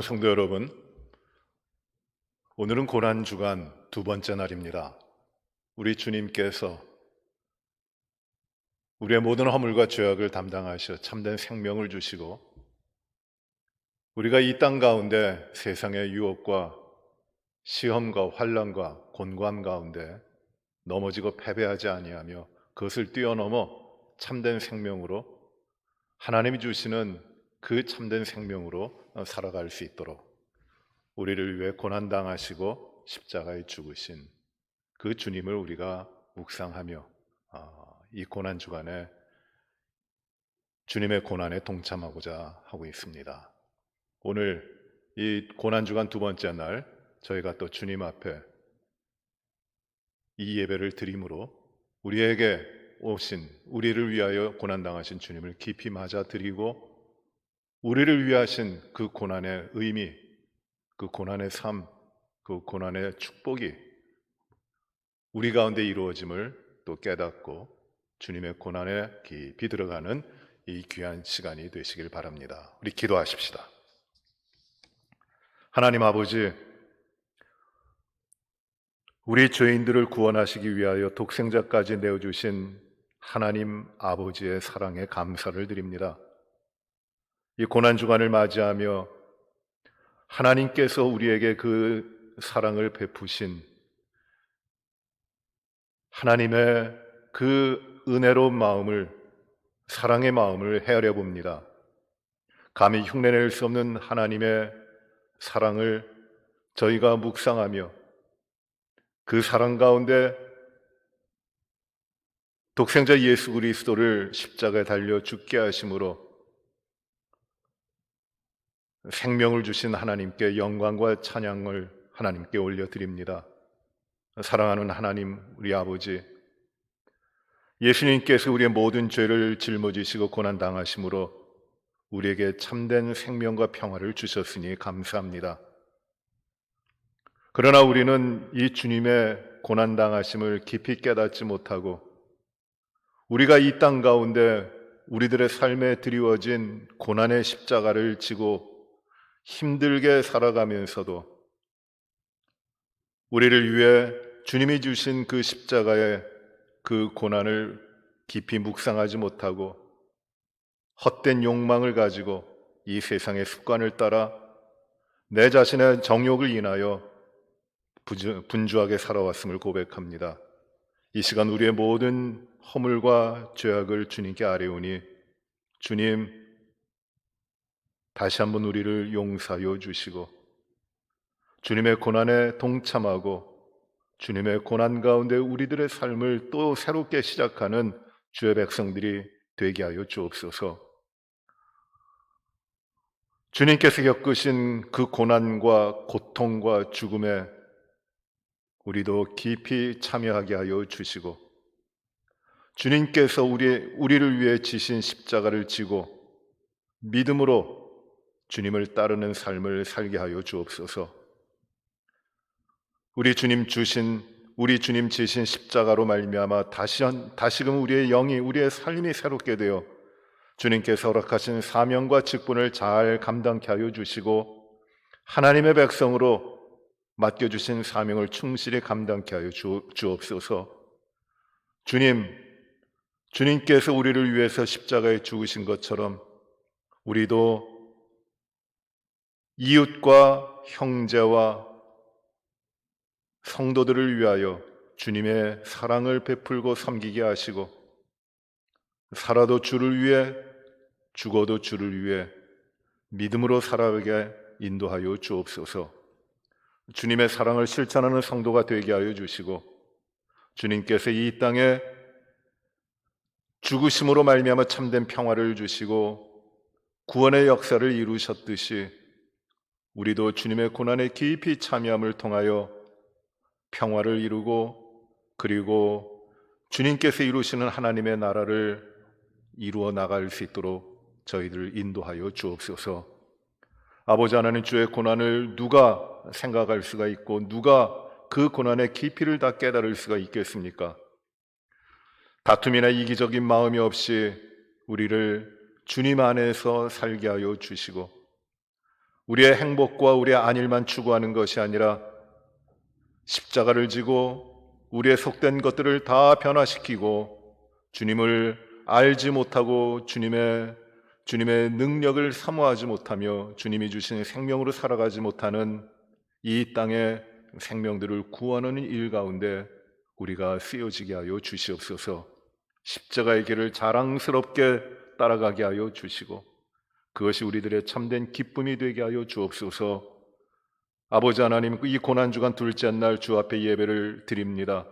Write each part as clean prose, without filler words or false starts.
사랑하는 성도 여러분, 오늘은 고난주간 두 번째 날입니다. 우리 주님께서 우리의 모든 허물과 죄악을 담당하셔 참된 생명을 주시고, 우리가 이 땅 가운데 세상의 유혹과 시험과 환난과 곤고함 가운데 넘어지고 패배하지 아니하며 그것을 뛰어넘어 참된 생명으로, 하나님이 주시는 그 참된 생명으로 살아갈 수 있도록 우리를 위해 고난당하시고 십자가에 죽으신 그 주님을 우리가 묵상하며 이 고난주간에 주님의 고난에 동참하고자 하고 있습니다. 오늘 이 고난주간 두 번째 날 저희가 또 주님 앞에 이 예배를 드림으로 우리에게 오신, 우리를 위하여 고난당하신 주님을 깊이 맞아드리고, 우리를 위하신 그 고난의 의미, 그 고난의 삶, 그 고난의 축복이 우리 가운데 이루어짐을 또 깨닫고 주님의 고난에 깊이 들어가는 이 귀한 시간이 되시길 바랍니다. 우리 기도하십시다. 하나님 아버지, 우리 죄인들을 구원하시기 위하여 독생자까지 내어주신 하나님 아버지의 사랑에 감사를 드립니다. 이 고난주간을 맞이하며 하나님께서 우리에게 그 사랑을 베푸신 하나님의 그 은혜로운 마음을, 사랑의 마음을 헤아려 봅니다. 감히 흉내낼 수 없는 하나님의 사랑을 저희가 묵상하며 그 사랑 가운데 독생자 예수 그리스도를 십자가에 달려 죽게 하심으로 생명을 주신 하나님께 영광과 찬양을 하나님께 올려드립니다. 사랑하는 하나님, 우리 아버지, 예수님께서 우리의 모든 죄를 짊어지시고 고난당하심으로 우리에게 참된 생명과 평화를 주셨으니 감사합니다. 그러나 우리는 이 주님의 고난당하심을 깊이 깨닫지 못하고 우리가 이 땅 가운데 우리들의 삶에 드리워진 고난의 십자가를 지고 힘들게 살아가면서도 우리를 위해 주님이 주신 그 십자가의 그 고난을 깊이 묵상하지 못하고 헛된 욕망을 가지고 이 세상의 습관을 따라 내 자신의 정욕을 인하여 분주하게 살아왔음을 고백합니다. 이 시간 우리의 모든 허물과 죄악을 주님께 아뢰오니 주님, 다시 한번 우리를 용서하여 주시고 주님의 고난에 동참하고 주님의 고난 가운데 우리들의 삶을 또 새롭게 시작하는 주의 백성들이 되게 하여 주옵소서. 주님께서 겪으신 그 고난과 고통과 죽음에 우리도 깊이 참여하게 하여 주시고 주님께서 우리를 위해 지신 십자가를 지고 믿음으로 주님을 따르는 삶을 살게 하여 주옵소서. 우리 주님 지신 십자가로 말미암아 다시금 우리의 영이, 우리의 삶이 새롭게 되어 주님께서 허락하신 사명과 직분을 잘 감당케 하여 주시고 하나님의 백성으로 맡겨주신 사명을 충실히 감당케 하여 주옵소서. 주님께서 우리를 위해서 십자가에 죽으신 것처럼 우리도 이웃과 형제와 성도들을 위하여 주님의 사랑을 베풀고 섬기게 하시고 살아도 주를 위해 죽어도 주를 위해 믿음으로 살아가게 인도하여 주옵소서. 주님의 사랑을 실천하는 성도가 되게 하여 주시고 주님께서 이 땅에 죽으심으로 말미암아 참된 평화를 주시고 구원의 역사를 이루셨듯이 우리도 주님의 고난에 깊이 참여함을 통하여 평화를 이루고 그리고 주님께서 이루시는 하나님의 나라를 이루어 나갈 수 있도록 저희들을 인도하여 주옵소서. 아버지 하나님, 주의 고난을 누가 생각할 수가 있고 누가 그 고난의 깊이를 다 깨달을 수가 있겠습니까? 다툼이나 이기적인 마음이 없이 우리를 주님 안에서 살게 하여 주시고 우리의 행복과 우리의 안일만 추구하는 것이 아니라 십자가를 지고 우리의 속된 것들을 다 변화시키고 주님을 알지 못하고 주님의 능력을 사모하지 못하며 주님이 주신 생명으로 살아가지 못하는 이 땅의 생명들을 구원하는 일 가운데 우리가 쓰여지게 하여 주시옵소서. 십자가의 길을 자랑스럽게 따라가게 하여 주시고 그것이 우리들의 참된 기쁨이 되게 하여 주옵소서. 아버지 하나님, 이 고난주간 둘째 날 주 앞에 예배를 드립니다.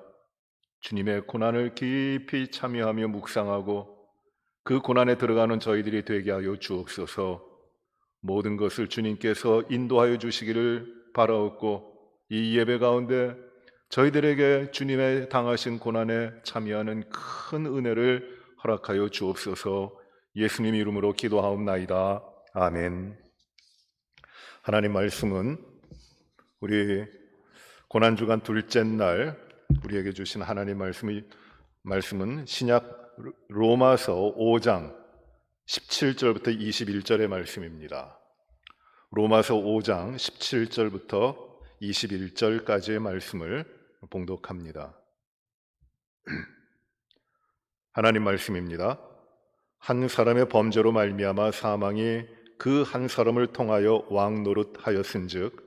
주님의 고난을 깊이 참여하며 묵상하고 그 고난에 들어가는 저희들이 되게 하여 주옵소서. 모든 것을 주님께서 인도하여 주시기를 바라옵고 이 예배 가운데 저희들에게 주님의 당하신 고난에 참여하는 큰 은혜를 허락하여 주옵소서. 예수님 이름으로 기도하옵나이다. 아멘. 하나님 말씀은 우리 고난주간 둘째 날 우리에게 주신 하나님 말씀은 신약 로마서 5장 17절부터 21절의 말씀입니다. 로마서 5장 17절부터 21절까지의 말씀을 봉독합니다. 하나님 말씀입니다. 한 사람의 범죄로 말미암아 사망이 그 한 사람을 통하여 왕 노릇하였은즉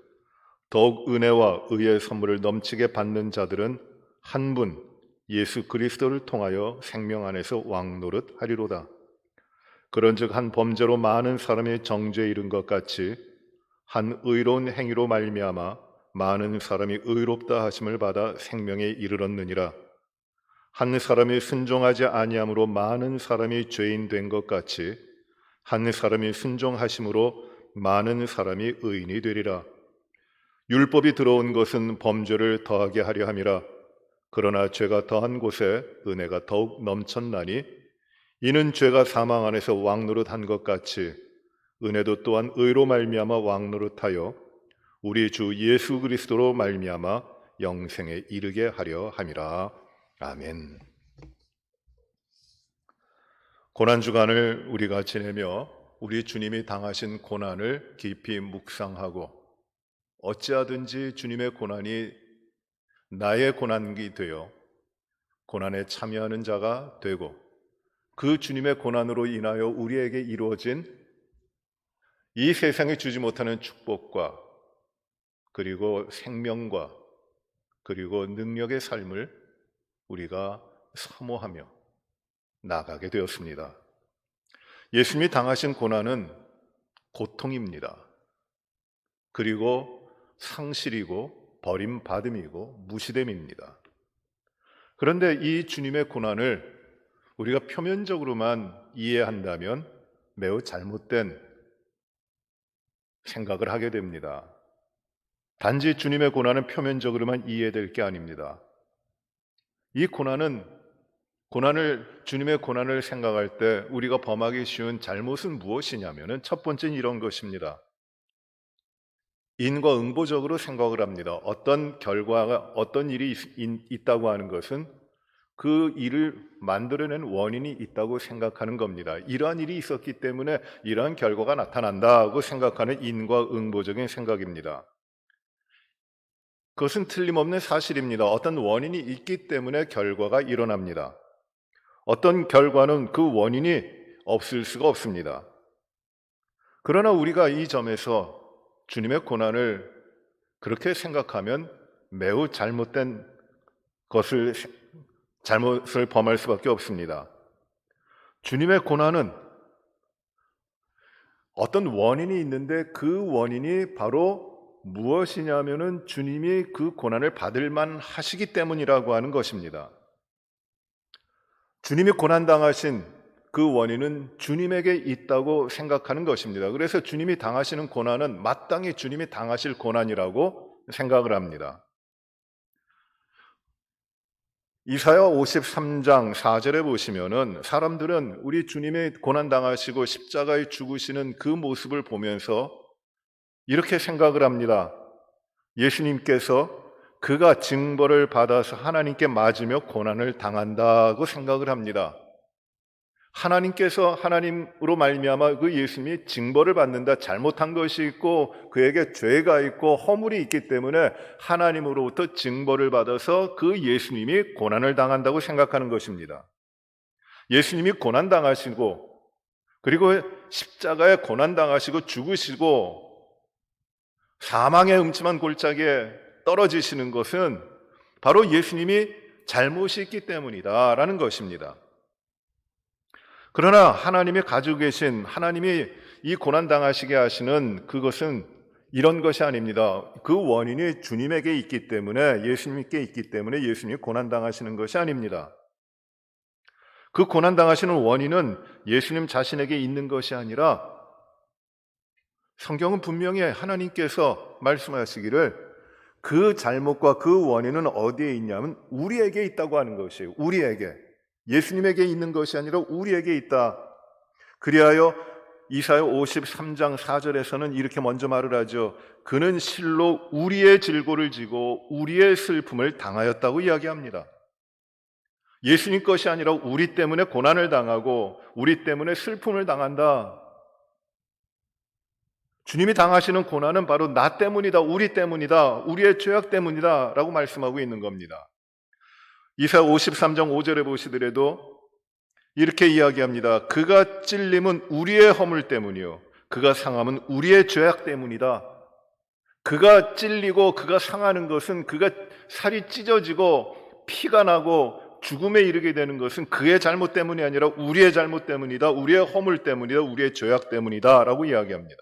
더욱 은혜와 의의 선물을 넘치게 받는 자들은 한 분 예수 그리스도를 통하여 생명 안에서 왕 노릇하리로다. 그런즉 한 범죄로 많은 사람이 정죄에 이른 것 같이 한 의로운 행위로 말미암아 많은 사람이 의롭다 하심을 받아 생명에 이르렀느니라. 한 사람이 순종하지 아니함으로 많은 사람이 죄인 된 것 같이 한 사람이 순종하심으로 많은 사람이 의인이 되리라. 율법이 들어온 것은 범죄를 더하게 하려 함이라. 그러나 죄가 더한 곳에 은혜가 더욱 넘쳤나니 이는 죄가 사망 안에서 왕노릇한 것 같이 은혜도 또한 의로 말미암아 왕노릇하여 우리 주 예수 그리스도로 말미암아 영생에 이르게 하려 함이라. 아멘. 고난주간을 우리가 지내며 우리 주님이 당하신 고난을 깊이 묵상하고 어찌하든지 주님의 고난이 나의 고난이 되어 고난에 참여하는 자가 되고 그 주님의 고난으로 인하여 우리에게 이루어진 이 세상에 주지 못하는 축복과 그리고 생명과 그리고 능력의 삶을 우리가 사모하며 나가게 되었습니다. 예수님이 당하신 고난은 고통입니다. 그리고 상실이고 버림받음이고 무시됨입니다. 그런데 이 주님의 고난을 우리가 표면적으로만 이해한다면 매우 잘못된 생각을 하게 됩니다. 단지 주님의 고난은 표면적으로만 이해될 게 아닙니다. 이 주님의 고난을 생각할 때 우리가 범하기 쉬운 잘못은 무엇이냐면은 첫 번째는 이런 것입니다. 인과 응보적으로 생각을 합니다. 어떤 결과가, 어떤 일이 있다고 하는 것은 그 일을 만들어낸 원인이 있다고 생각하는 겁니다. 이러한 일이 있었기 때문에 이러한 결과가 나타난다고 생각하는 인과 응보적인 생각입니다. 그것은 틀림없는 사실입니다. 어떤 원인이 있기 때문에 결과가 일어납니다. 어떤 결과는 그 원인이 없을 수가 없습니다. 그러나 우리가 이 점에서 주님의 고난을 그렇게 생각하면 매우 잘못된 잘못을 범할 수밖에 없습니다. 주님의 고난은 어떤 원인이 있는데 그 원인이 바로 무엇이냐면은 주님이 그 고난을 받을 만 하시기 때문이라고 하는 것입니다. 주님이 고난당하신 그 원인은 주님에게 있다고 생각하는 것입니다. 그래서 주님이 당하시는 고난은 마땅히 주님이 당하실 고난이라고 생각을 합니다. 이사야 53장 4절에 보시면은 사람들은 우리 주님이 고난당하시고 십자가에 죽으시는 그 모습을 보면서 이렇게 생각을 합니다. 예수님께서 그가 징벌을 받아서 하나님께 맞으며 고난을 당한다고 생각을 합니다. 하나님께서 하나님으로 말미암아 그 예수님이 징벌을 받는다, 잘못한 것이 있고 그에게 죄가 있고 허물이 있기 때문에 하나님으로부터 징벌을 받아서 그 예수님이 고난을 당한다고 생각하는 것입니다. 예수님이 고난 당하시고 그리고 십자가에 고난 당하시고 죽으시고 사망의 음침한 골짜기에 떨어지시는 것은 바로 예수님이 잘못이 있기 때문이다라는 것입니다. 그러나 하나님이 가지고 계신, 하나님이 이 고난 당하시게 하시는 그것은 이런 것이 아닙니다. 그 원인이 주님에게 있기 때문에, 예수님께 있기 때문에 예수님이 고난 당하시는 것이 아닙니다. 그 고난 당하시는 원인은 예수님 자신에게 있는 것이 아니라 성경은 분명히 하나님께서 말씀하시기를 그 잘못과 그 원인은 어디에 있냐면 우리에게 있다고 하는 것이에요. 우리에게. 예수님에게 있는 것이 아니라 우리에게 있다. 그리하여 이사야 53장 4절에서는 이렇게 먼저 말을 하죠. 그는 실로 우리의 질고를 지고 우리의 슬픔을 당하였다고 이야기합니다. 예수님 것이 아니라 우리 때문에 고난을 당하고 우리 때문에 슬픔을 당한다. 주님이 당하시는 고난은 바로 나 때문이다, 우리 때문이다, 우리의 죄악 때문이다 라고 말씀하고 있는 겁니다. 이사야 53장 5절에 보시더라도 이렇게 이야기합니다. 그가 찔림은 우리의 허물 때문이요 그가 상함은 우리의 죄악 때문이다. 그가 찔리고 그가 상하는 것은, 그가 살이 찢어지고 피가 나고 죽음에 이르게 되는 것은 그의 잘못 때문이 아니라 우리의 잘못 때문이다, 우리의 허물 때문이다, 우리의 죄악 때문이다 라고 이야기합니다.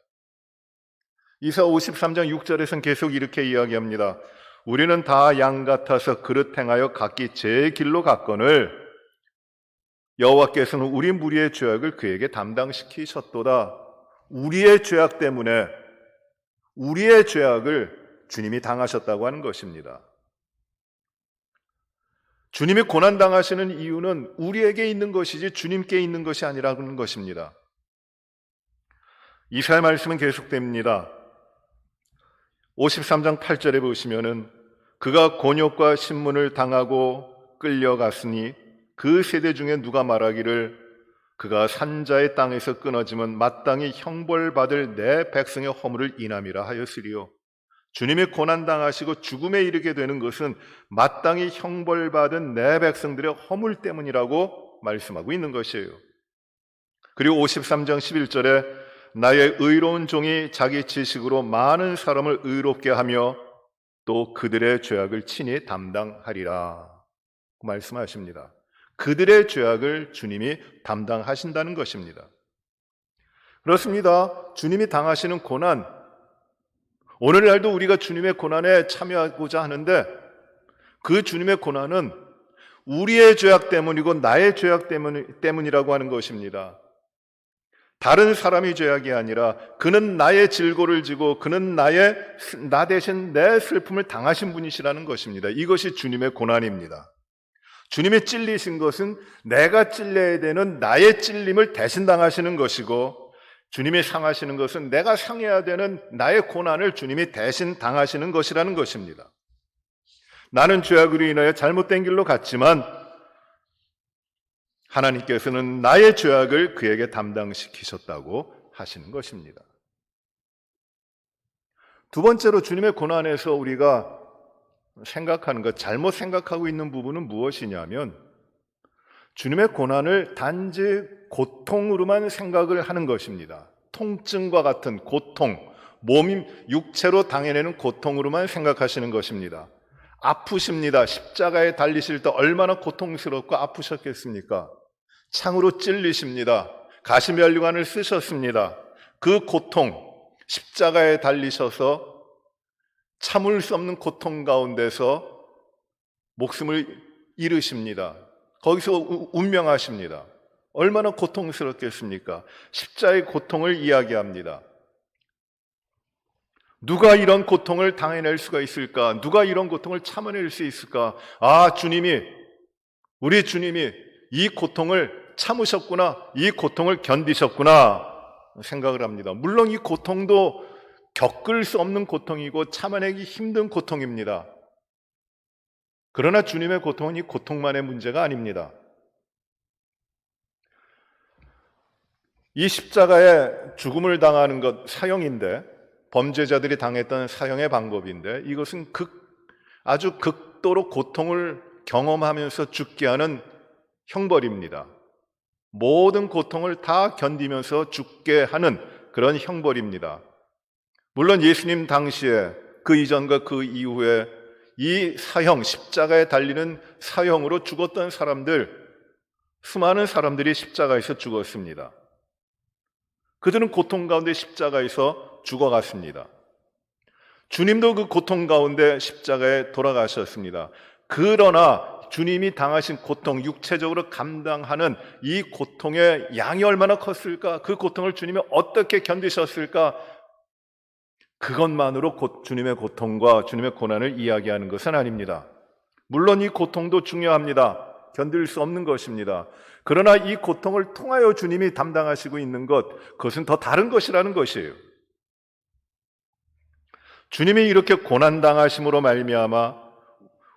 이사야 53장 6절에서는 계속 이렇게 이야기합니다. 우리는 다 양 같아서 그릇 행하여 각기 제 길로 갔거늘 여호와께서는 우리 무리의 죄악을 그에게 담당시키셨도다. 우리의 죄악 때문에 우리의 죄악을 주님이 당하셨다고 하는 것입니다. 주님이 고난당하시는 이유는 우리에게 있는 것이지 주님께 있는 것이 아니라는 것입니다. 이사야 말씀은 계속됩니다. 53장 8절에 보시면은 그가 곤욕과 신문을 당하고 끌려갔으니 그 세대 중에 누가 말하기를 그가 산자의 땅에서 끊어지면 마땅히 형벌받을 내 백성의 허물을 인함이라 하였으리요. 주님이 고난당하시고 죽음에 이르게 되는 것은 마땅히 형벌받은 내 백성들의 허물 때문이라고 말씀하고 있는 것이에요. 그리고 53장 11절에 나의 의로운 종이 자기 지식으로 많은 사람을 의롭게 하며 또 그들의 죄악을 친히 담당하리라 말씀하십니다. 그들의 죄악을 주님이 담당하신다는 것입니다. 그렇습니다. 주님이 당하시는 고난, 오늘날도 우리가 주님의 고난에 참여하고자 하는데 그 주님의 고난은 우리의 죄악 때문이고 나의 죄악 때문이라고 하는 것입니다. 다른 사람이 죄악이 아니라 그는 나의 질고를 지고 그는 나 대신 내 슬픔을 당하신 분이시라는 것입니다. 이것이 주님의 고난입니다. 주님이 찔리신 것은 내가 찔려야 되는 나의 찔림을 대신 당하시는 것이고, 주님이 상하시는 것은 내가 상해야 되는 나의 고난을 주님이 대신 당하시는 것이라는 것입니다. 나는 죄악으로 인하여 잘못된 길로 갔지만 하나님께서는 나의 죄악을 그에게 담당시키셨다고 하시는 것입니다. 두 번째로 주님의 고난에서 우리가 생각하는 것, 잘못 생각하고 있는 부분은 무엇이냐면 주님의 고난을 단지 고통으로만 생각을 하는 것입니다. 통증과 같은 고통, 몸이 육체로 당해내는 고통으로만 생각하시는 것입니다. 아프십니다. 십자가에 달리실 때 얼마나 고통스럽고 아프셨겠습니까? 창으로 찔리십니다. 가시면류관을 쓰셨습니다. 그 고통, 십자가에 달리셔서 참을 수 없는 고통 가운데서 목숨을 잃으십니다. 거기서 운명하십니다. 얼마나 고통스럽겠습니까? 십자가의 고통을 이야기합니다. 누가 이런 고통을 당해낼 수가 있을까? 누가 이런 고통을 참아낼 수 있을까? 우리 주님이 이 고통을 참으셨구나, 이 고통을 견디셨구나 생각을 합니다. 물론 이 고통도 겪을 수 없는 고통이고 참아내기 힘든 고통입니다. 그러나 주님의 고통은 이 고통만의 문제가 아닙니다. 이 십자가에 죽음을 당하는 것 사형인데, 범죄자들이 당했던 사형의 방법인데, 이것은 아주 극도로 고통을 경험하면서 죽게 하는 형벌입니다. 모든 고통을 다 견디면서 죽게 하는 그런 형벌입니다. 물론 예수님 당시에 그 이전과 그 이후에 이 사형, 십자가에 달리는 사형으로 죽었던 사람들, 수많은 사람들이 십자가에서 죽었습니다. 그들은 고통 가운데 십자가에서 죽어갔습니다. 주님도 그 고통 가운데 십자가에 돌아가셨습니다. 그러나 주님이 당하신 고통, 육체적으로 감당하는 이 고통의 양이 얼마나 컸을까? 그 고통을 주님이 어떻게 견디셨을까? 그것만으로 주님의 고통과 주님의 고난을 이야기하는 것은 아닙니다. 물론 이 고통도 중요합니다. 견딜 수 없는 것입니다. 그러나 이 고통을 통하여 주님이 담당하시고 있는 것, 그것은 더 다른 것이라는 것이에요. 주님이 이렇게 고난당하심으로 말미암아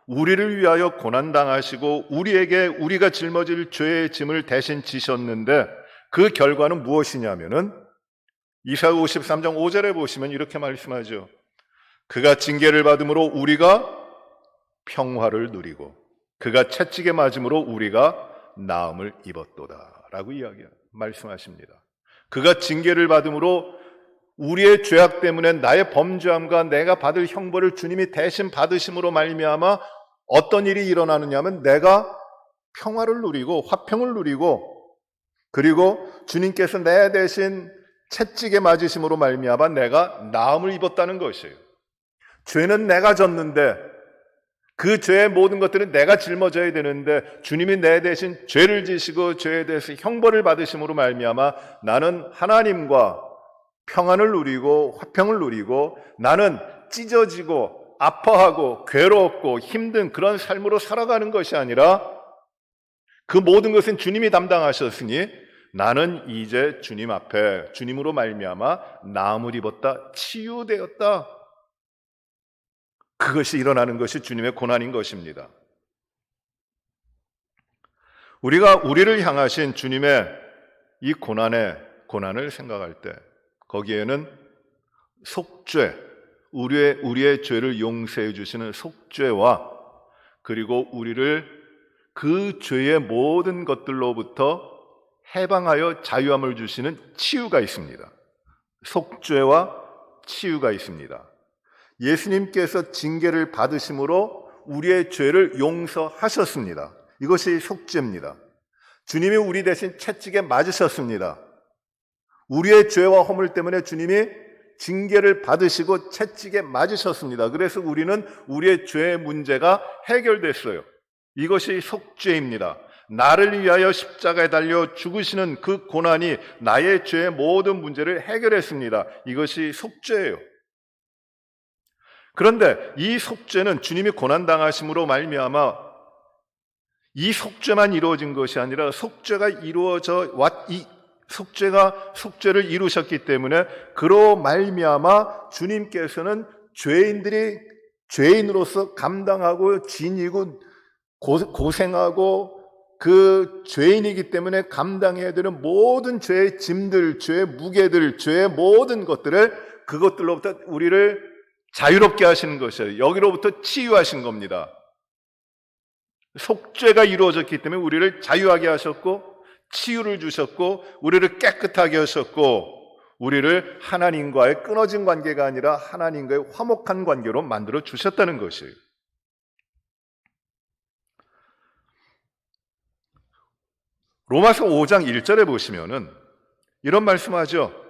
우리를 위하여 고난당하시고 우리가 짊어질 죄의 짐을 대신 지셨는데, 그 결과는 무엇이냐면은 이사야 53장 5절에 보시면 이렇게 말씀하죠. 그가 징계를 받음으로 우리가 평화를 누리고 그가 채찍에 맞음으로 우리가 나음을 입었도다 라고 말씀하십니다. 그가 징계를 받음으로, 우리의 죄악 때문에 나의 범죄함과 내가 받을 형벌을 주님이 대신 받으심으로 말미암아 어떤 일이 일어나느냐 하면, 내가 평화를 누리고 화평을 누리고, 그리고 주님께서 내 대신 채찍에 맞으심으로 말미암아 내가 나음을 입었다는 것이에요. 죄는 내가 졌는데, 그 죄의 모든 것들은 내가 짊어져야 되는데, 주님이 내 대신 죄를 지시고 죄에 대해서 형벌을 받으심으로 말미암아 나는 하나님과 평안을 누리고 화평을 누리고, 나는 찢어지고 아파하고 괴롭고 힘든 그런 삶으로 살아가는 것이 아니라, 그 모든 것은 주님이 담당하셨으니 나는 이제 주님 앞에 주님으로 말미암아 나음을 입었다, 치유되었다. 그것이 일어나는 것이 주님의 고난인 것입니다. 우리가 우리를 향하신 주님의 이 고난을 생각할 때, 거기에는 속죄, 우리의 죄를 용서해 주시는 속죄와, 그리고 우리를 그 죄의 모든 것들로부터 해방하여 자유함을 주시는 치유가 있습니다. 속죄와 치유가 있습니다. 예수님께서 징계를 받으심으로 우리의 죄를 용서하셨습니다. 이것이 속죄입니다. 주님이 우리 대신 채찍에 맞으셨습니다. 우리의 죄와 허물 때문에 주님이 징계를 받으시고 채찍에 맞으셨습니다. 그래서 우리는 우리의 죄의 문제가 해결됐어요. 이것이 속죄입니다. 나를 위하여 십자가에 달려 죽으시는 그 고난이 나의 죄의 모든 문제를 해결했습니다. 이것이 속죄예요. 그런데 이 속죄는 주님이 고난당하심으로 말미암아 이 속죄만 이루어진 것이 아니라, 속죄를 이루셨기 때문에 그로 말미암아 주님께서는 죄인들이 죄인으로서 감당하고 지니고 고생하고, 그 죄인이기 때문에 감당해야 되는 모든 죄의 짐들, 죄의 무게들, 죄의 모든 것들을, 그것들로부터 우리를 자유롭게 하시는 것이에요. 여기로부터 치유하신 겁니다. 속죄가 이루어졌기 때문에 우리를 자유하게 하셨고, 치유를 주셨고, 우리를 깨끗하게 하셨고, 우리를 하나님과의 끊어진 관계가 아니라 하나님과의 화목한 관계로 만들어 주셨다는 것이에요. 로마서 5장 1절에 보시면은 이런 말씀하죠.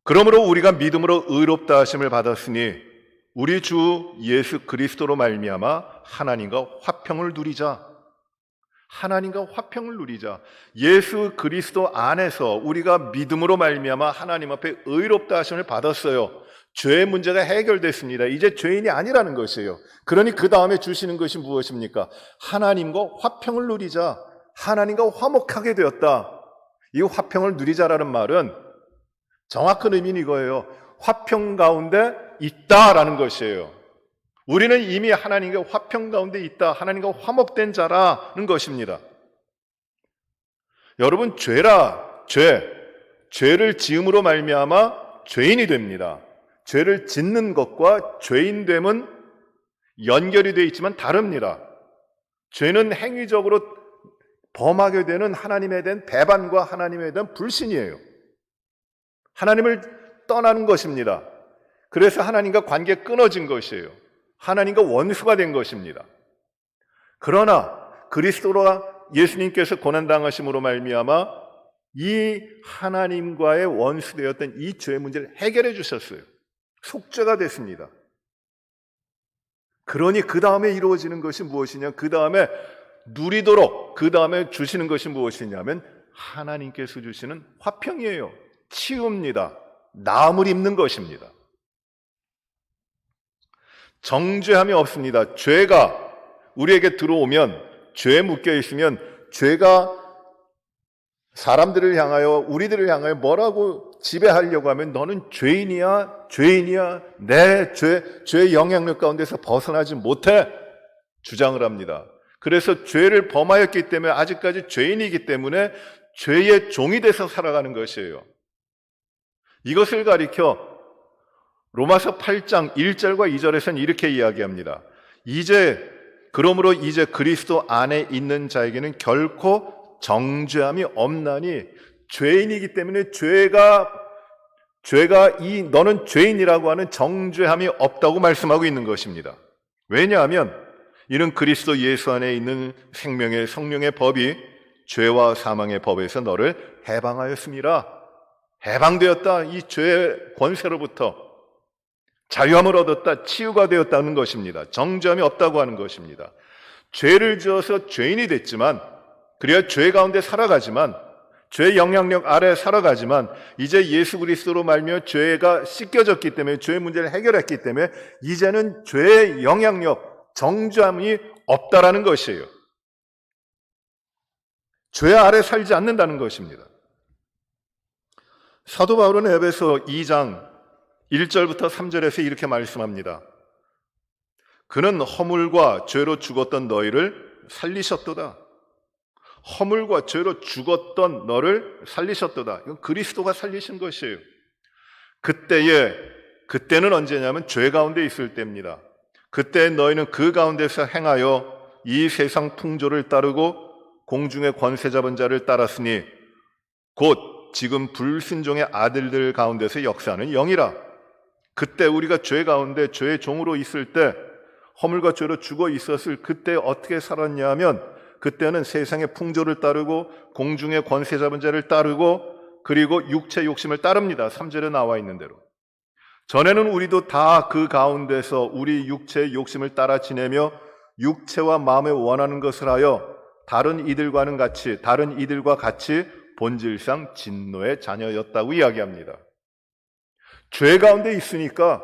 그러므로 우리가 믿음으로 의롭다 하심을 받았으니 우리 주 예수 그리스도로 말미암아 하나님과 화평을 누리자. 하나님과 화평을 누리자. 예수 그리스도 안에서 우리가 믿음으로 말미암아 하나님 앞에 의롭다 하심을 받았어요. 죄의 문제가 해결됐습니다. 이제 죄인이 아니라는 것이에요. 그러니 그 다음에 주시는 것이 무엇입니까? 하나님과 화평을 누리자. 하나님과 화목하게 되었다. 이 화평을 누리자라는 말은 정확한 의미는 이거예요. 화평 가운데 있다라는 것이에요. 우리는 이미 하나님과 화평 가운데 있다. 하나님과 화목된 자라는 것입니다. 여러분, 죄라 죄를 지음으로 말미암아 죄인이 됩니다. 죄를 짓는 것과 죄인됨은 연결이 되어 있지만 다릅니다. 죄는 행위적으로 범하게 되는 하나님에 대한 배반과 하나님에 대한 불신이에요. 하나님을 떠나는 것입니다. 그래서 하나님과 관계 끊어진 것이에요. 하나님과 원수가 된 것입니다. 그러나 그리스도와 예수님께서 고난당하심으로 말미암아 이 하나님과의 원수되었던 이 죄의 문제를 해결해 주셨어요. 속죄가 됐습니다. 그러니 그 다음에 이루어지는 것이 무엇이냐? 그 다음에 누리도록 그 다음에 주시는 것이 무엇이냐면 하나님께서 주시는 화평이에요. 치유입니다. 나음을 입는 것입니다. 정죄함이 없습니다. 죄가 우리에게 들어오면, 죄에 묶여 있으면 죄가 사람들을 향하여, 우리들을 향하여 뭐라고 지배하려고 하면 너는 죄인이야, 죄인이야, 내 죄의 영향력 가운데서 벗어나지 못해 주장을 합니다. 그래서 죄를 범하였기 때문에 아직까지 죄인이기 때문에 죄의 종이 돼서 살아가는 것이에요. 이것을 가리켜 로마서 8장 1절과 2절에서는 이렇게 이야기합니다. 그러므로 이제 그리스도 안에 있는 자에게는 결코 정죄함이 없나니, 죄인이기 때문에 너는 죄인이라고 하는 정죄함이 없다고 말씀하고 있는 것입니다. 왜냐하면 이는 그리스도 예수 안에 있는 생명의 성령의 법이 죄와 사망의 법에서 너를 해방하였습니다. 해방되었다. 이 죄의 권세로부터 자유함을 얻었다. 치유가 되었다는 것입니다. 정죄함이 없다고 하는 것입니다. 죄를 지어서 죄인이 됐지만, 그래야 죄 가운데 살아가지만, 죄의 영향력 아래 살아가지만, 이제 예수 그리스도로 말미암아 죄가 씻겨졌기 때문에, 죄의 문제를 해결했기 때문에 이제는 죄의 영향력, 정죄함이 없다라는 것이에요. 죄 아래 살지 않는다는 것입니다. 사도 바울은 에베소 2장 1절부터 3절에서 이렇게 말씀합니다. 그는 허물과 죄로 죽었던 너희를 살리셨도다. 허물과 죄로 죽었던 너를 살리셨도다. 이건 그리스도가 살리신 것이에요. 그때는 언제냐면 죄 가운데 있을 때입니다. 그때 너희는 그 가운데서 행하여 이 세상 풍조를 따르고 공중의 권세 잡은 자를 따랐으니 곧 지금 불순종의 아들들 가운데서 역사하는 영이라. 그때 우리가 죄 가운데 죄의 종으로 있을 때, 허물과 죄로 죽어 있었을 그때 어떻게 살았냐 하면, 그때는 세상의 풍조를 따르고 공중의 권세 잡은 자를 따르고 그리고 육체 욕심을 따릅니다. 3절에 나와 있는 대로. 전에는 우리도 다 그 가운데서 우리 육체의 욕심을 따라 지내며 육체와 마음에 원하는 것을 하여 다른 이들과 같이 본질상 진노의 자녀였다고 이야기합니다. 죄 가운데 있으니까,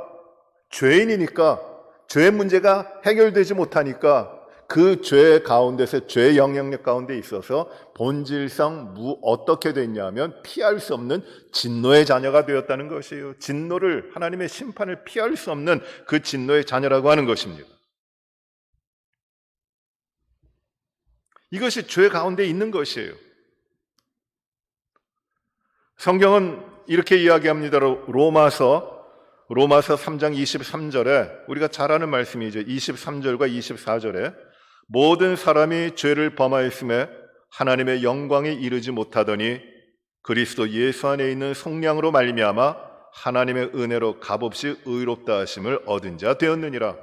죄인이니까, 죄의 문제가 해결되지 못하니까 그 죄 가운데서, 죄의 영향력 가운데 있어서 본질상 어떻게 됐냐면 피할 수 없는 진노의 자녀가 되었다는 것이에요. 진노를, 하나님의 심판을 피할 수 없는 그 진노의 자녀라고 하는 것입니다. 이것이 죄 가운데 있는 것이에요. 성경은 이렇게 이야기합니다. 로마서 3장 23절에 우리가 잘 아는 말씀이죠. 23절과 24절에 모든 사람이 죄를 범하였음에 하나님의 영광에 이르지 못하더니 그리스도 예수 안에 있는 속량으로 말미암아 하나님의 은혜로 값없이 의롭다 하심을 얻은 자 되었느니라.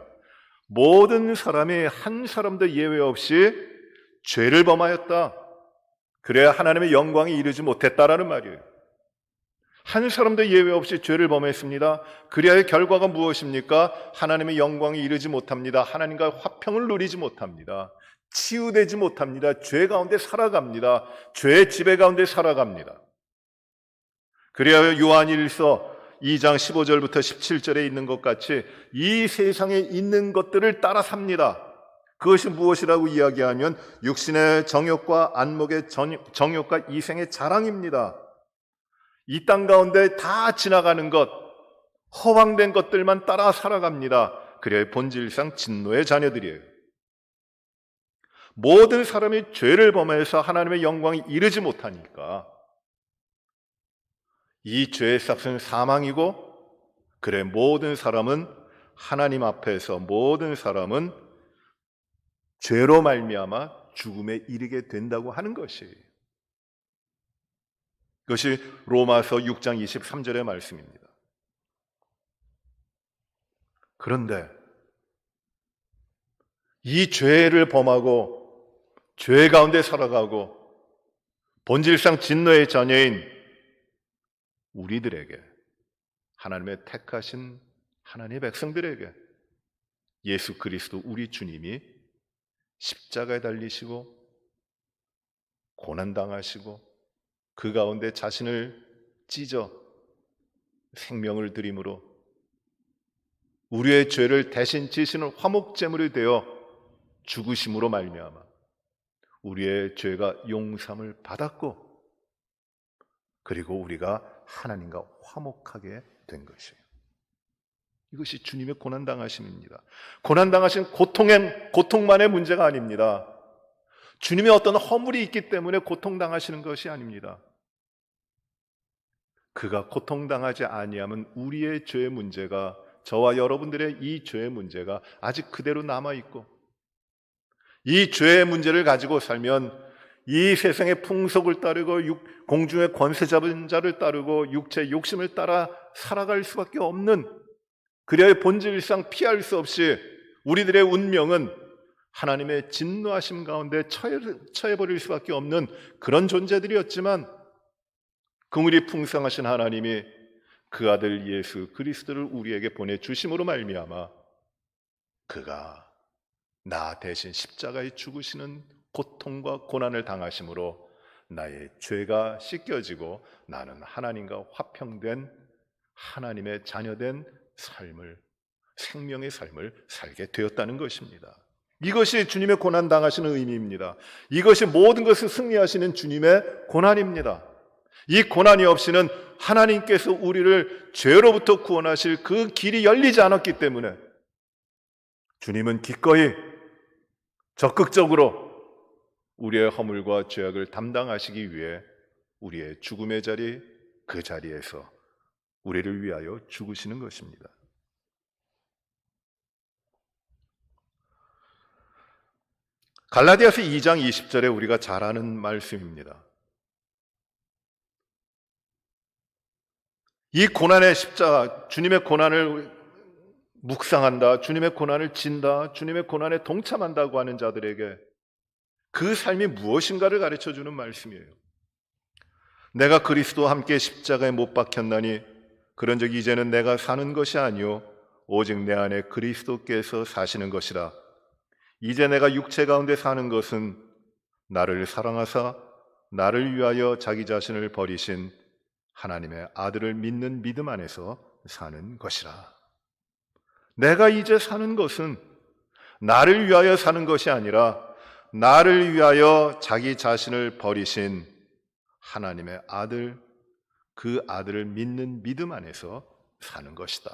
모든 사람이 한 사람도 예외 없이 죄를 범하였다. 그래야 하나님의 영광에 이르지 못했다라는 말이에요. 한 사람도 예외 없이 죄를 범했습니다. 그래야 결과가 무엇입니까? 하나님의 영광에 이르지 못합니다. 하나님과 화평을 누리지 못합니다. 치유되지 못합니다. 죄 가운데 살아갑니다. 죄의 지배 가운데 살아갑니다. 그래야 요한일서 2장 15절부터 17절에 있는 것 같이 이 세상에 있는 것들을 따라 삽니다. 그것이 무엇이라고 이야기하면 육신의 정욕과 안목의 정욕과 이생의 자랑입니다. 이 땅 가운데 다 지나가는 것, 허황된 것들만 따라 살아갑니다. 그래야 본질상 진노의 자녀들이에요. 모든 사람이 죄를 범해서 하나님의 영광에 이르지 못하니까 이 죄의 삭은 사망이고, 그래 모든 사람은 하나님 앞에서 모든 사람은 죄로 말미암아 죽음에 이르게 된다고 하는 것이, 그것이 로마서 6장 23절의 말씀입니다. 그런데 이 죄를 범하고 죄 가운데 살아가고 본질상 진노의 자녀인 우리들에게, 하나님의 택하신 하나님의 백성들에게 예수 그리스도 우리 주님이 십자가에 달리시고 고난당하시고 그 가운데 자신을 찢어 생명을 드림으로 우리의 죄를 대신 지시는 화목제물이 되어 죽으심으로 말미암아 우리의 죄가 용서함을 받았고, 그리고 우리가 하나님과 화목하게 된 것이에요. 이것이 주님의 고난당하심입니다. 고난당하신 고통만의 문제가 아닙니다. 주님의 어떤 허물이 있기 때문에 고통당하시는 것이 아닙니다. 그가 고통당하지 아니하면 우리의 죄의 문제가, 저와 여러분들의 이 죄의 문제가 아직 그대로 남아있고, 이 죄의 문제를 가지고 살면 이 세상의 풍속을 따르고 공중의 권세 잡은 자를 따르고 육체의 욕심을 따라 살아갈 수밖에 없는, 그리하여 본질상 피할 수 없이 우리들의 운명은 하나님의 진노하심 가운데 처해버릴 수밖에 없는 그런 존재들이었지만, 긍휼이 풍성하신 하나님이 그 아들 예수 그리스도를 우리에게 보내주심으로 말미암아 그가 나 대신 십자가에 죽으시는 고통과 고난을 당하심으로 나의 죄가 씻겨지고 나는 하나님과 화평된 하나님의 자녀된 삶을, 생명의 삶을 살게 되었다는 것입니다. 이것이 주님의 고난 당하시는 의미입니다. 이것이 모든 것을 승리하시는 주님의 고난입니다. 이 고난이 없이는 하나님께서 우리를 죄로부터 구원하실 그 길이 열리지 않았기 때문에 주님은 기꺼이 적극적으로 우리의 허물과 죄악을 담당하시기 위해 우리의 죽음의 자리, 그 자리에서 우리를 위하여 죽으시는 것입니다. 갈라디아서 2장 20절에 우리가 잘 아는 말씀입니다. 이 고난의 십자가, 주님의 고난을 묵상한다, 주님의 고난을 진다, 주님의 고난에 동참한다고 하는 자들에게 그 삶이 무엇인가를 가르쳐주는 말씀이에요. 내가 그리스도와 함께 십자가에 못 박혔나니 그런즉 이제는 내가 사는 것이 아니요 오직 내 안에 그리스도께서 사시는 것이라. 이제 내가 육체 가운데 사는 것은 나를 사랑하사 나를 위하여 자기 자신을 버리신 하나님의 아들을 믿는 믿음 안에서 사는 것이라. 내가 이제 사는 것은 나를 위하여 사는 것이 아니라 나를 위하여 자기 자신을 버리신 하나님의 아들, 그 아들을 믿는 믿음 안에서 사는 것이다.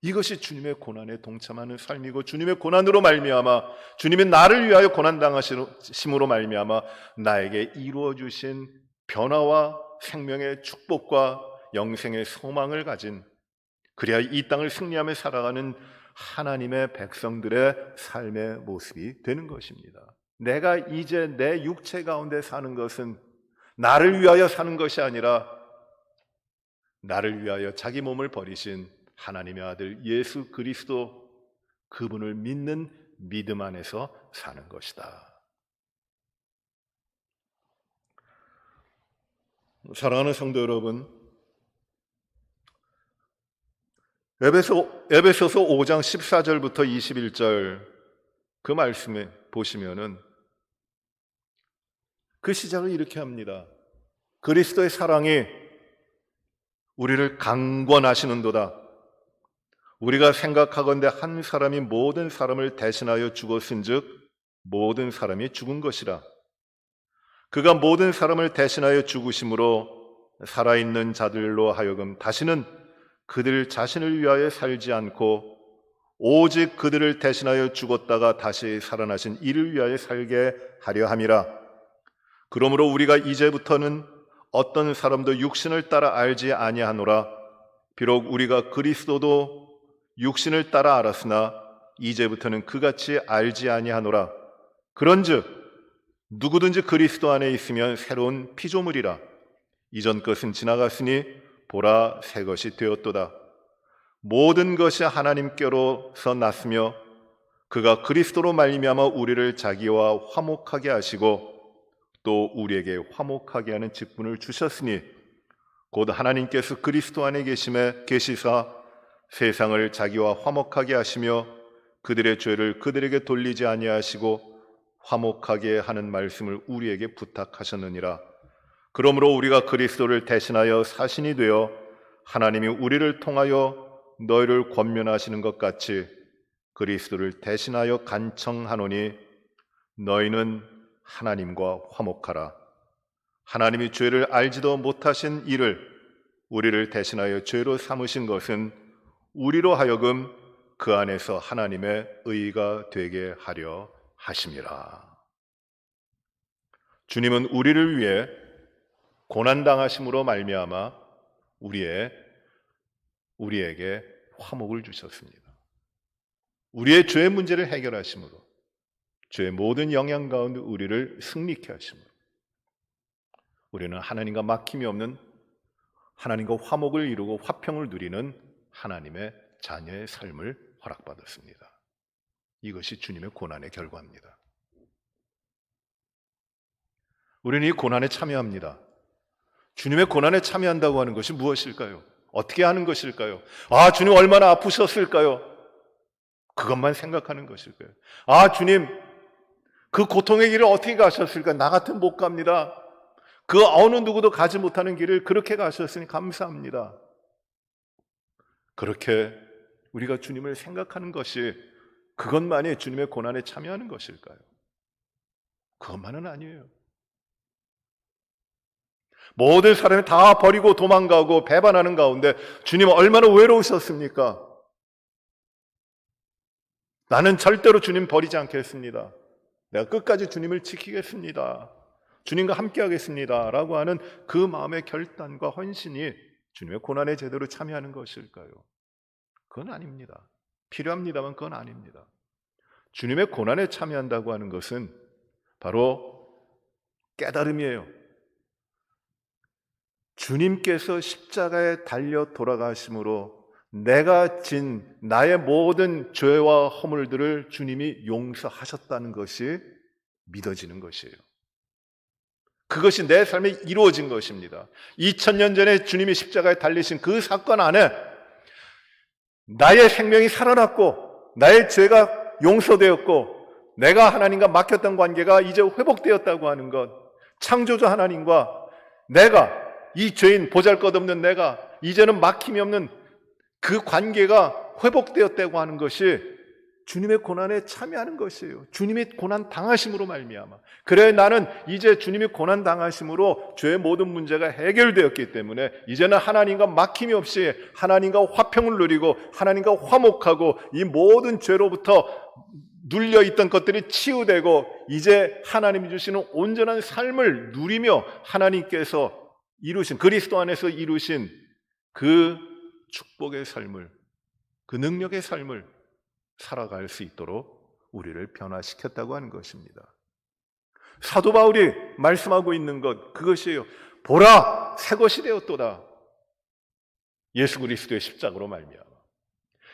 이것이 주님의 고난에 동참하는 삶이고, 주님의 고난으로 말미암아, 주님이 나를 위하여 고난당하심으로 말미암아 나에게 이루어 주신 변화와 생명의 축복과 영생의 소망을 가진, 그래야 이 땅을 승리하며 살아가는 하나님의 백성들의 삶의 모습이 되는 것입니다. 내가 이제 내 육체 가운데 사는 것은 나를 위하여 사는 것이 아니라 나를 위하여 자기 몸을 버리신 하나님의 아들 예수 그리스도, 그분을 믿는 믿음 안에서 사는 것이다. 사랑하는 성도 여러분, 에베소서 5장 14절부터 21절 그 말씀에 보시면은 그 시작을 이렇게 합니다. 그리스도의 사랑이 우리를 강권하시는도다. 우리가 생각하건대 한 사람이 모든 사람을 대신하여 죽었은즉 모든 사람이 죽은 것이라. 그가 모든 사람을 대신하여 죽으심으로 살아있는 자들로 하여금 다시는 그들 자신을 위하여 살지 않고 오직 그들을 대신하여 죽었다가 다시 살아나신 이를 위하여 살게 하려 함이라. 그러므로 우리가 이제부터는 어떤 사람도 육신을 따라 알지 아니하노라. 비록 우리가 그리스도도 육신을 따라 알았으나 이제부터는 그같이 알지 아니하노라. 그런즉 누구든지 그리스도 안에 있으면 새로운 피조물이라. 이전 것은 지나갔으니 보라 새 것이 되었도다. 모든 것이 하나님께로서 났으며 그가 그리스도로 말미암아 우리를 자기와 화목하게 하시고 또 우리에게 화목하게 하는 직분을 주셨으니 곧 하나님께서 그리스도 안에 계시사 세상을 자기와 화목하게 하시며 그들의 죄를 그들에게 돌리지 아니하시고 화목하게 하는 말씀을 우리에게 부탁하셨느니라. 그러므로 우리가 그리스도를 대신하여 사신이 되어 하나님이 우리를 통하여 너희를 권면하시는 것 같이 그리스도를 대신하여 간청하노니 너희는 하나님과 화목하라. 하나님이 죄를 알지도 못하신 이를 우리를 대신하여 죄로 삼으신 것은 우리로 하여금 그 안에서 하나님의 의가 되게 하려 하심이라. 주님은 우리를 위해 고난당하심으로 말미암아 우리에게 화목을 주셨습니다. 우리의 죄의 문제를 해결하심으로, 죄의 모든 영향 가운데 우리를 승리케 하심으로 우리는 하나님과 막힘이 없는, 하나님과 화목을 이루고 화평을 누리는 하나님의 자녀의 삶을 허락받았습니다. 이것이 주님의 고난의 결과입니다. 우리는 이 고난에 참여합니다. 주님의 고난에 참여한다고 하는 것이 무엇일까요? 어떻게 하는 것일까요? 주님 얼마나 아프셨을까요? 그것만 생각하는 것일까요? 주님 그 고통의 길을 어떻게 가셨을까요? 나 같으면 못 갑니다. 그 어느 누구도 가지 못하는 길을 그렇게 가셨으니 감사합니다. 그렇게 우리가 주님을 생각하는 것이 그것만이 주님의 고난에 참여하는 것일까요? 그것만은 아니에요. 모든 사람이 다 버리고 도망가고 배반하는 가운데 주님 얼마나 외로우셨습니까? 나는 절대로 주님 버리지 않겠습니다. 내가 끝까지 주님을 지키겠습니다. 주님과 함께 하겠습니다. 라고 하는 그 마음의 결단과 헌신이 주님의 고난에 제대로 참여하는 것일까요? 그건 아닙니다. 필요합니다만 그건 아닙니다. 주님의 고난에 참여한다고 하는 것은 바로 깨달음이에요. 주님께서 십자가에 달려 돌아가심으로 내가 진 나의 모든 죄와 허물들을 주님이 용서하셨다는 것이 믿어지는 것이에요. 그것이 내 삶에 이루어진 것입니다. 2000년 전에 주님이 십자가에 달리신 그 사건 안에 나의 생명이 살아났고 나의 죄가 용서되었고 내가 하나님과 막혔던 관계가 이제 회복되었다고 하는 것, 창조주 하나님과 내가, 이 죄인 보잘것없는 내가 이제는 막힘이 없는 그 관계가 회복되었다고 하는 것이 주님의 고난에 참여하는 것이에요. 주님이 고난 당하심으로 말미암아. 그래 나는 이제 주님이 고난 당하심으로 죄의 모든 문제가 해결되었기 때문에 이제는 하나님과 막힘이 없이 하나님과 화평을 누리고 하나님과 화목하고 이 모든 죄로부터 눌려있던 것들이 치유되고 이제 하나님이 주시는 온전한 삶을 누리며 하나님께서 이루신, 그리스도 안에서 이루신 그 축복의 삶을, 그 능력의 삶을 살아갈 수 있도록 우리를 변화시켰다고 하는 것입니다. 사도 바울이 말씀하고 있는 것, 그것이에요. 보라, 새 것이 되었도다. 예수 그리스도의 십자가로 말미암아.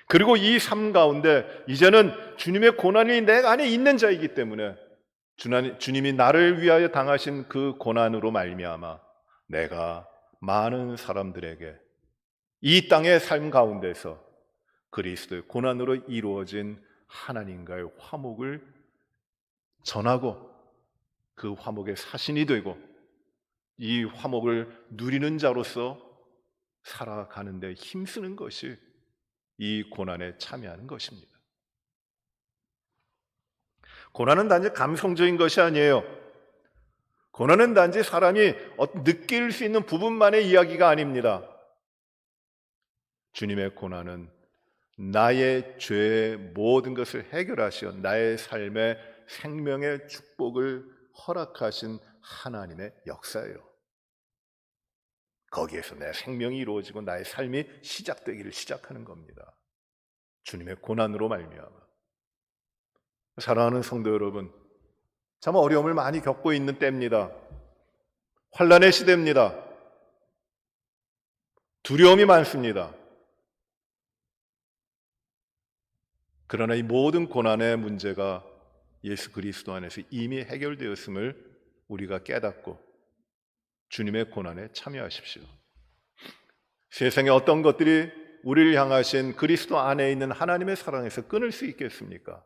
그리고 이 삶 가운데 이제는 주님의 고난이 내 안에 있는 자이기 때문에 주님이 나를 위하여 당하신 그 고난으로 말미암아 내가 많은 사람들에게 이 땅의 삶 가운데서 그리스도의 고난으로 이루어진 하나님과의 화목을 전하고 그 화목의 사신이 되고 이 화목을 누리는 자로서 살아가는 데 힘쓰는 것이 이 고난에 참여하는 것입니다. 고난은 단지 감성적인 것이 아니에요. 고난은 단지 사람이 느낄 수 있는 부분만의 이야기가 아닙니다. 주님의 고난은 나의 죄의 모든 것을 해결하시어 나의 삶의 생명의 축복을 허락하신 하나님의 역사예요. 거기에서 내 생명이 이루어지고 나의 삶이 시작되기를 시작하는 겁니다. 주님의 고난으로 말미암아. 사랑하는 성도 여러분, 참 어려움을 많이 겪고 있는 때입니다. 환난의 시대입니다. 두려움이 많습니다. 그러나 이 모든 고난의 문제가 예수 그리스도 안에서 이미 해결되었음을 우리가 깨닫고 주님의 고난에 참여하십시오. 세상에 어떤 것들이 우리를 향하신 그리스도 안에 있는 하나님의 사랑에서 끊을 수 있겠습니까?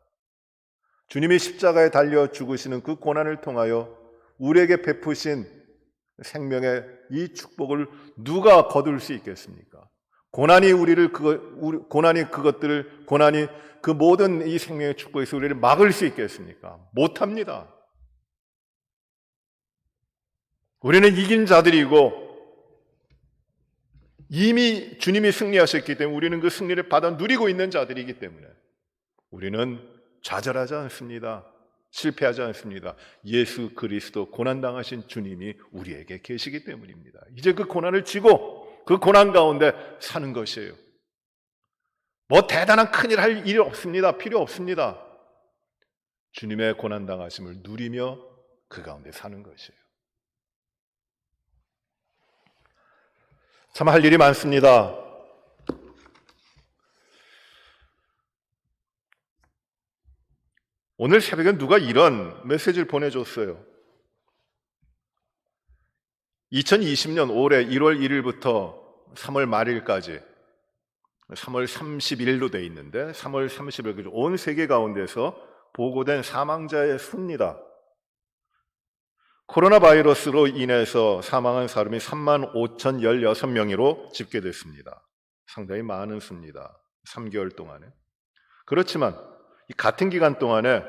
주님이 십자가에 달려 죽으시는 그 고난을 통하여 우리에게 베푸신 생명의 이 축복을 누가 거둘 수 있겠습니까? 고난이 그 모든 이 생명의 축복에서 우리를 막을 수 있겠습니까? 못합니다. 우리는 이긴 자들이고 이미 주님이 승리하셨기 때문에 우리는 그 승리를 받아 누리고 있는 자들이기 때문에 우리는 좌절하지 않습니다. 실패하지 않습니다. 예수 그리스도 고난당하신 주님이 우리에게 계시기 때문입니다. 이제 그 고난을 지고 그 고난 가운데 사는 것이에요. 뭐 대단한 큰일 할 일이 없습니다. 필요 없습니다. 주님의 고난당하심을 누리며 그 가운데 사는 것이에요. 참 할 일이 많습니다. 오늘 새벽에 누가 이런 메시지를 보내줬어요. 2020년 올해 1월 1일부터 3월 말일까지 3월 30일로 돼 있는데 3월 30일 온 세계 가운데서 보고된 사망자의 수입니다. 코로나 바이러스로 인해서 사망한 사람이 35,016명으로 집계됐습니다. 상당히 많은 수입니다. 3개월 동안에. 그렇지만 이 같은 기간 동안에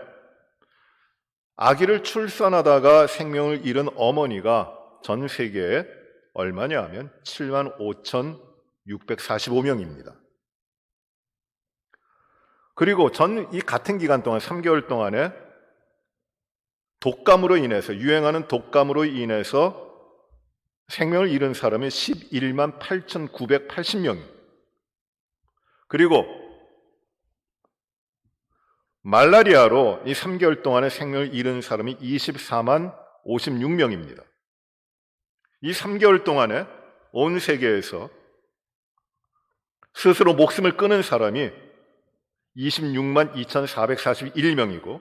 아기를 출산하다가 생명을 잃은 어머니가 전 세계에 얼마냐 하면 75,645명입니다. 그리고 이 같은 기간 동안 3개월 동안에 독감으로 인해서 유행하는 독감으로 인해서 생명을 잃은 사람이 11만 8,980명. 그리고 말라리아로 이 3개월 동안에 생명을 잃은 사람이 24만 56명입니다. 이 3개월 동안에 온 세계에서 스스로 목숨을 끊은 사람이 26만 2,441명이고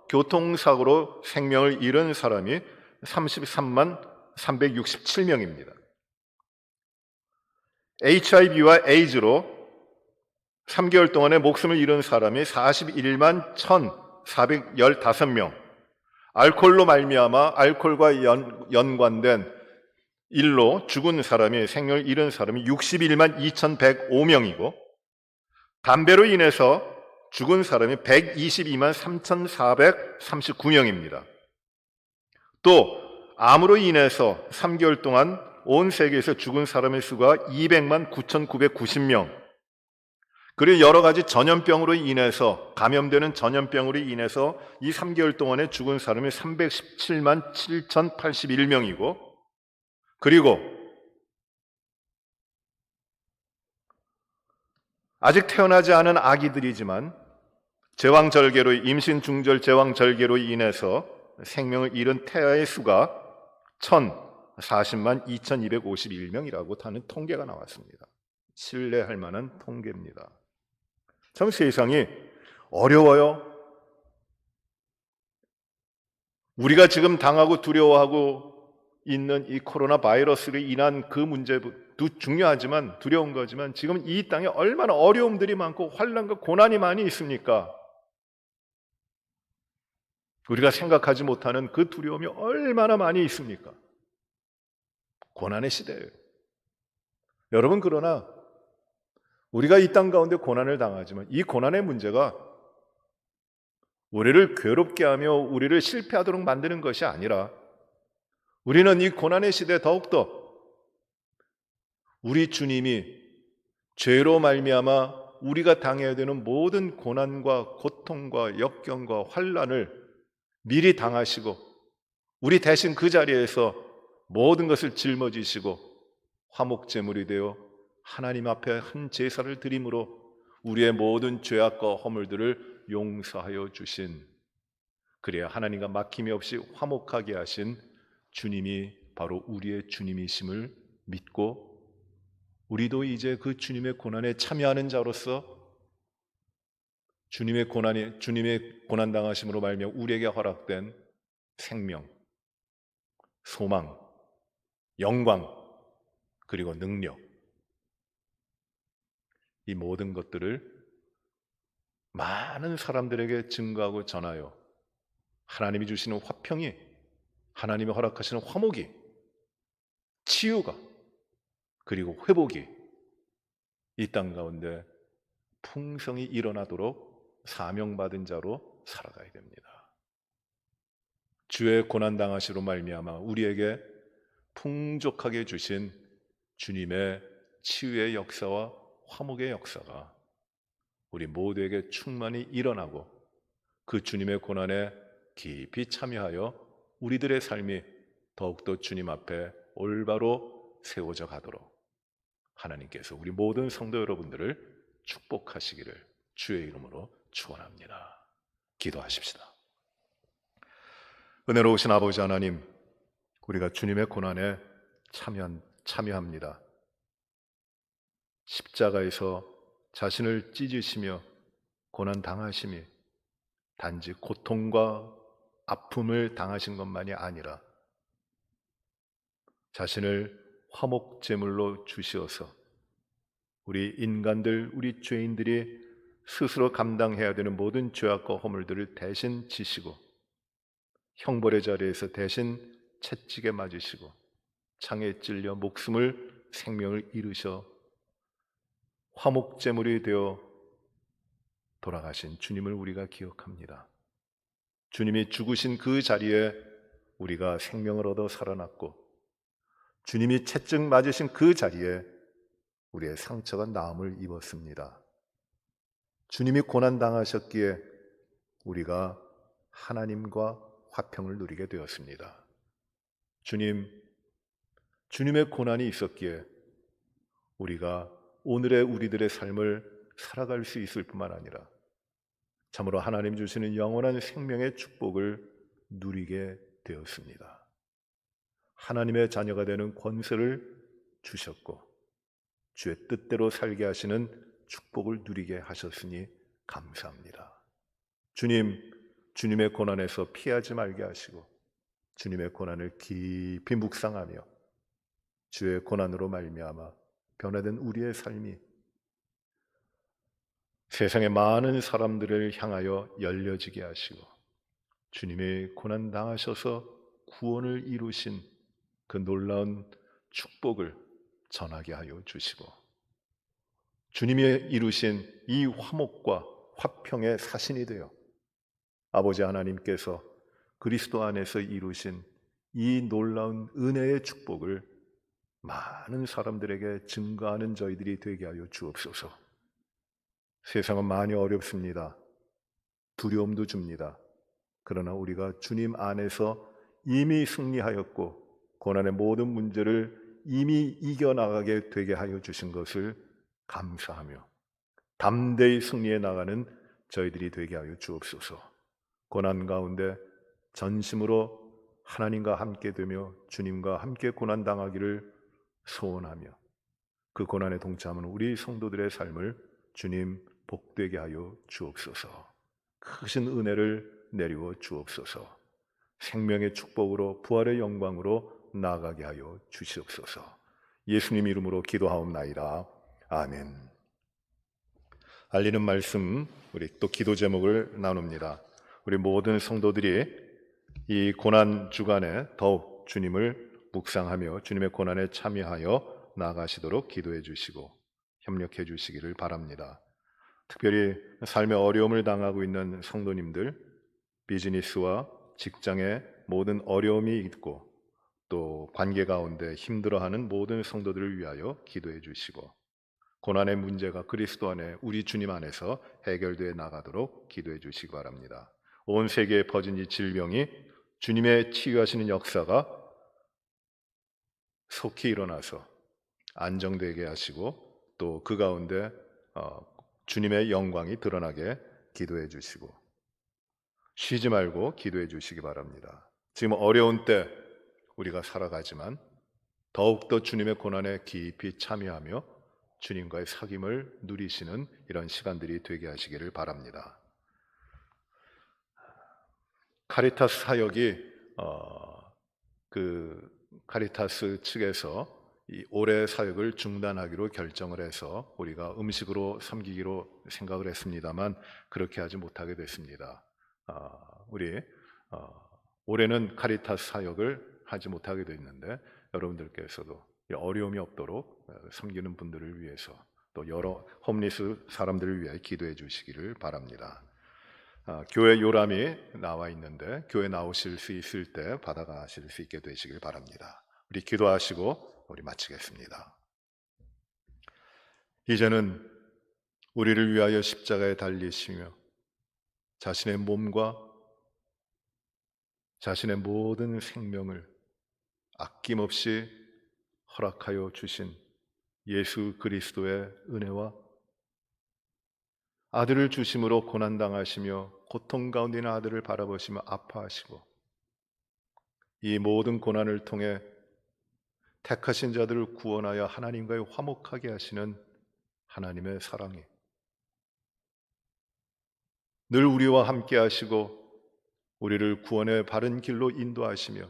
교통사고로 생명을 잃은 사람이 33만 367명입니다. HIV와 에이즈로 3개월 동안에 목숨을 잃은 사람이 41만 1,415명, 알코올로 말미암아 알코올과 연관된 일로 죽은 사람이 생명을 잃은 사람이 61만 2,105명이고 담배로 인해서 죽은 사람이 122만 3,439명입니다. 또 암으로 인해서 3개월 동안 온 세계에서 죽은 사람의 수가 200만 9,990명. 그리고 여러 가지 전염병으로 인해서 감염되는 전염병으로 인해서 이 3개월 동안에 죽은 사람이 317만 7,081명이고 그리고 아직 태어나지 않은 아기들이지만 임신 중절 제왕절개로 인해서 생명을 잃은 태아의 수가 1,040만 2,251명이라고 하는 통계가 나왔습니다. 신뢰할 만한 통계입니다. 참 세상이 어려워요. 우리가 지금 당하고 두려워하고 있는 이 코로나 바이러스로 인한 그 문제도 중요하지만 두려운 거지만 지금 이 땅에 얼마나 어려움들이 많고 환난과 고난이 많이 있습니까? 우리가 생각하지 못하는 그 두려움이 얼마나 많이 있습니까? 고난의 시대예요. 여러분, 그러나 우리가 이 땅 가운데 고난을 당하지만 이 고난의 문제가 우리를 괴롭게 하며 우리를 실패하도록 만드는 것이 아니라 우리는 이 고난의 시대에 더욱더 우리 주님이 죄로 말미암아 우리가 당해야 되는 모든 고난과 고통과 역경과 환난을 미리 당하시고 우리 대신 그 자리에서 모든 것을 짊어지시고 화목제물이 되어 하나님 앞에 한 제사를 드림으로 우리의 모든 죄악과 허물들을 용서하여 주신, 그래야 하나님과 막힘이 없이 화목하게 하신 주님이 바로 우리의 주님이심을 믿고, 우리도 이제 그 주님의 고난에 참여하는 자로서 주님의 고난 당하심으로 말미암아 우리에게 허락된 생명, 소망, 영광, 그리고 능력, 이 모든 것들을 많은 사람들에게 증거하고 전하여 하나님이 주시는 화평이, 하나님이 허락하시는 화목이, 치유가, 그리고 회복이 이 땅 가운데 풍성히 일어나도록 사명받은 자로 살아가야 됩니다. 주의 고난당하시로 말미암아 우리에게 풍족하게 주신 주님의 치유의 역사와 화목의 역사가 우리 모두에게 충만히 일어나고, 그 주님의 고난에 깊이 참여하여 우리들의 삶이 더욱더 주님 앞에 올바로 세워져 가도록 하나님께서 우리 모든 성도 여러분들을 축복하시기를 주의 이름으로 축원합니다. 기도하십시다. 은혜로우신 아버지 하나님, 우리가 주님의 고난에 참여합니다. 십자가에서 자신을 찢으시며 고난 당하심이 단지 고통과 아픔을 당하신 것만이 아니라 자신을 화목제물로 주시어서 우리 인간들, 우리 죄인들이 스스로 감당해야 되는 모든 죄악과 허물들을 대신 지시고 형벌의 자리에서 대신 채찍에 맞으시고 창에 찔려 목숨을, 생명을 잃으셔 화목제물이 되어 돌아가신 주님을 우리가 기억합니다. 주님이 죽으신 그 자리에 우리가 생명을 얻어 살아났고, 주님이 채찍 맞으신 그 자리에 우리의 상처가 나음을 입었습니다. 주님이 고난당하셨기에 우리가 하나님과 화평을 누리게 되었습니다. 주님의 고난이 있었기에 우리가 오늘의 우리들의 삶을 살아갈 수 있을 뿐만 아니라 참으로 하나님 주시는 영원한 생명의 축복을 누리게 되었습니다. 하나님의 자녀가 되는 권세를 주셨고 주의 뜻대로 살게 하시는 축복을 누리게 하셨으니 감사합니다. 주님의 고난에서 피하지 말게 하시고 주님의 고난을 깊이 묵상하며 주의 고난으로 말미암아 변화된 우리의 삶이 세상의 많은 사람들을 향하여 열려지게 하시고 주님의 고난 당하셔서 구원을 이루신 그 놀라운 축복을 전하게 하여 주시고, 주님이 이루신 이 화목과 화평의 사신이 되어 아버지 하나님께서 그리스도 안에서 이루신 이 놀라운 은혜의 축복을 많은 사람들에게 증거하는 저희들이 되게 하여 주옵소서. 세상은 많이 어렵습니다. 두려움도 줍니다. 그러나 우리가 주님 안에서 이미 승리하였고 고난의 모든 문제를 이미 이겨나가게 되게 하여 주신 것을 감사하며 담대히 승리해 나가는 저희들이 되게 하여 주옵소서. 고난 가운데 전심으로 하나님과 함께 되며 주님과 함께 고난 당하기를 소원하며 그 고난에 동참하는 우리 성도들의 삶을 주님 복되게 하여 주옵소서. 크신 은혜를 내리워 주옵소서. 생명의 축복으로 부활의 영광으로 나아가게 하여 주시옵소서. 예수님 이름으로 기도하옵나이다. 아멘. 알리는 말씀, 우리 또 기도 제목을 나눕니다. 우리 모든 성도들이 이 고난 주간에 더욱 주님을 묵상하며 주님의 고난에 참여하여 나아가시도록 기도해 주시고 협력해 주시기를 바랍니다. 특별히 삶의 어려움을 당하고 있는 성도님들, 비즈니스와 직장에 모든 어려움이 있고 또 관계 가운데 힘들어하는 모든 성도들을 위하여 기도해 주시고 고난의 문제가 그리스도 안에 우리 주님 안에서 해결되어 나가도록 기도해 주시기 바랍니다. 온 세계에 퍼진 이 질병이 주님의 치유하시는 역사가 속히 일어나서 안정되게 하시고 또 그 가운데 주님의 영광이 드러나게 기도해 주시고 쉬지 말고 기도해 주시기 바랍니다. 지금 어려운 때 우리가 살아가지만 더욱더 주님의 고난에 깊이 참여하며 주님과의 사귐을 누리시는 이런 시간들이 되게 하시기를 바랍니다. 카리타스 사역이 그 카리타스 측에서 이 올해 사역을 중단하기로 결정을 해서 우리가 음식으로 섬기기로 생각을 했습니다만 그렇게 하지 못하게 됐습니다. 우리 올해는 카리타스 사역을 하지 못하게 됐는데 여러분들께서도 어려움이 없도록 섬기는 분들을 위해서 또 여러 홈리스 사람들을 위해 기도해 주시기를 바랍니다. 교회 요람이 나와 있는데 교회 나오실 수 있을 때 받아가실 수 있게 되시길 바랍니다. 우리 기도하시고 우리 마치겠습니다. 이제는 우리를 위하여 십자가에 달리시며 자신의 몸과 자신의 모든 생명을 아낌없이 허락하여 주신 예수 그리스도의 은혜와 아들을 주심으로 고난당하시며 고통 가운데 있는 아들을 바라보시며 아파하시고 이 모든 고난을 통해 택하신 자들을 구원하여 하나님과의 화목하게 하시는 하나님의 사랑이 늘 우리와 함께 하시고 우리를 구원의 바른 길로 인도하시며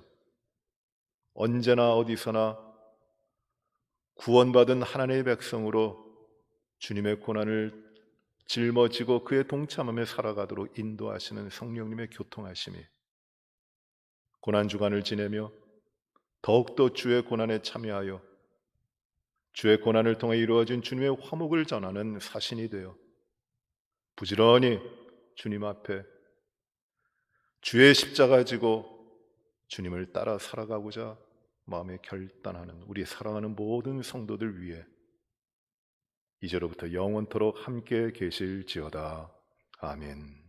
언제나 어디서나 구원받은 하나님의 백성으로 주님의 고난을 짊어지고 그의 동참함에 살아가도록 인도하시는 성령님의 교통하심이 고난주간을 지내며 더욱더 주의 고난에 참여하여 주의 고난을 통해 이루어진 주님의 화목을 전하는 사신이 되어 부지런히 주님 앞에 주의 십자가 지고 주님을 따라 살아가고자 마음에 결단하는 우리 사랑하는 모든 성도들 위해 이제로부터 영원토록 함께 계실지어다. 아멘.